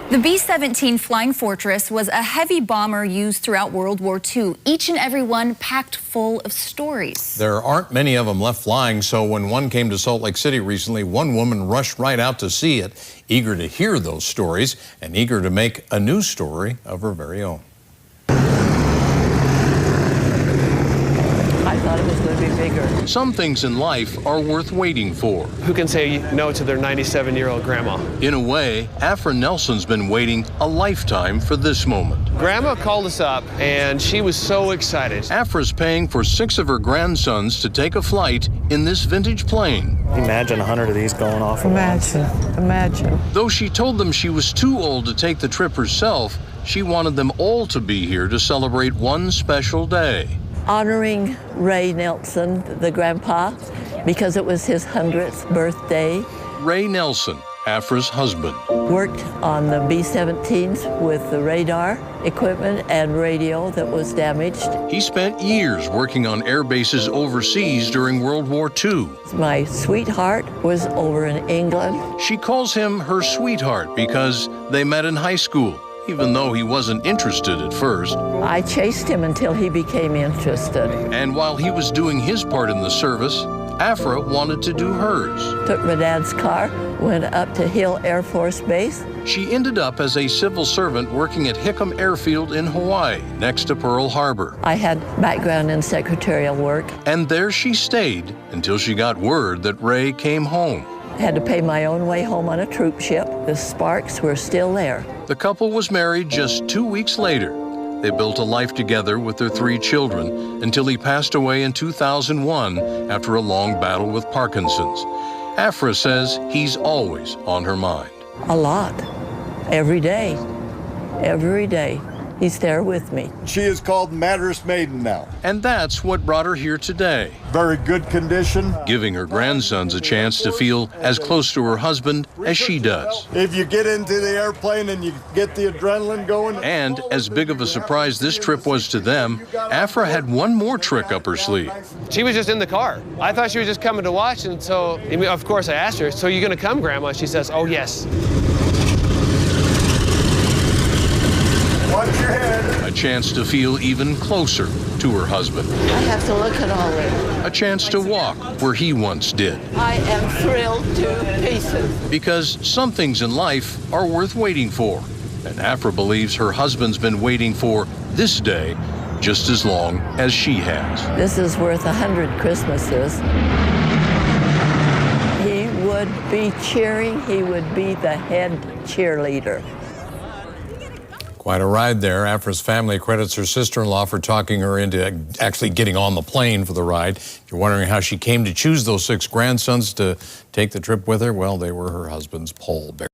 The B-17 Flying Fortress was a heavy bomber used throughout World War II, each and every one packed full of stories. There aren't many of them left flying, so when one came to Salt Lake City recently, one woman rushed right out to see it, eager to hear those stories and eager to make a new story of her very own. I thought it was going to be bigger. Some things in life are worth waiting for. Who can say no to their 97-year-old grandma? In a way, Afra Nelson's been waiting a lifetime for this moment. Grandma called us up, and she was so excited. Afra's paying for 6 of her grandsons to take a flight in this vintage plane. Imagine 100 of these going off. Imagine. Though she told them she was too old to take the trip herself, she wanted them all to be here to celebrate one special day. Honoring Ray Nelson, the grandpa, because it was his 100th birthday. Ray Nelson, Afra's husband. Worked on the B-17s with the radar equipment and radio that was damaged. He spent years working on air bases overseas during World War II. My sweetheart was over in England. She calls him her sweetheart because they met in high school, even though he wasn't interested at first. I chased him until he became interested. And while he was doing his part in the service, Afra wanted to do hers. Took my dad's car, went up to Hill Air Force Base. She ended up as a civil servant working at Hickam Airfield in Hawaii, next to Pearl Harbor. I had background in secretarial work. And there she stayed until she got word that Ray came home. Had to pay my own way home on a troop ship. The sparks were still there. The couple was married just 2 weeks later. They built a life together with their 3 children until he passed away in 2001 after a long battle with Parkinson's. Afra says he's always on her mind. A lot. Every day. Every day. He's there with me. She is called Madras Maiden now. And that's what brought her here today. Very good condition. Giving her grandsons a chance to feel as close to her husband as she does. If you get into the airplane and you get the adrenaline going. And as big of a surprise this trip was to them, Afra had one more trick up her sleeve. She was just in the car. I thought she was just coming to watch, and so, of course, I asked her, "So you going to come, Grandma?" She says, "Oh, yes." Watch your head. A chance to feel even closer to her husband. I have to look at all this. A chance to walk where he once did. I am thrilled to pieces. Because some things in life are worth waiting for. And Afra believes her husband's been waiting for this day just as long as she has. This is worth 100 Christmases. He would be cheering. He would be the head cheerleader. Quite a ride there. Afra's family credits her sister-in-law for talking her into actually getting on the plane for the ride. If you're wondering how she came to choose those 6 grandsons to take the trip with her, well, they were her husband's pallbearers.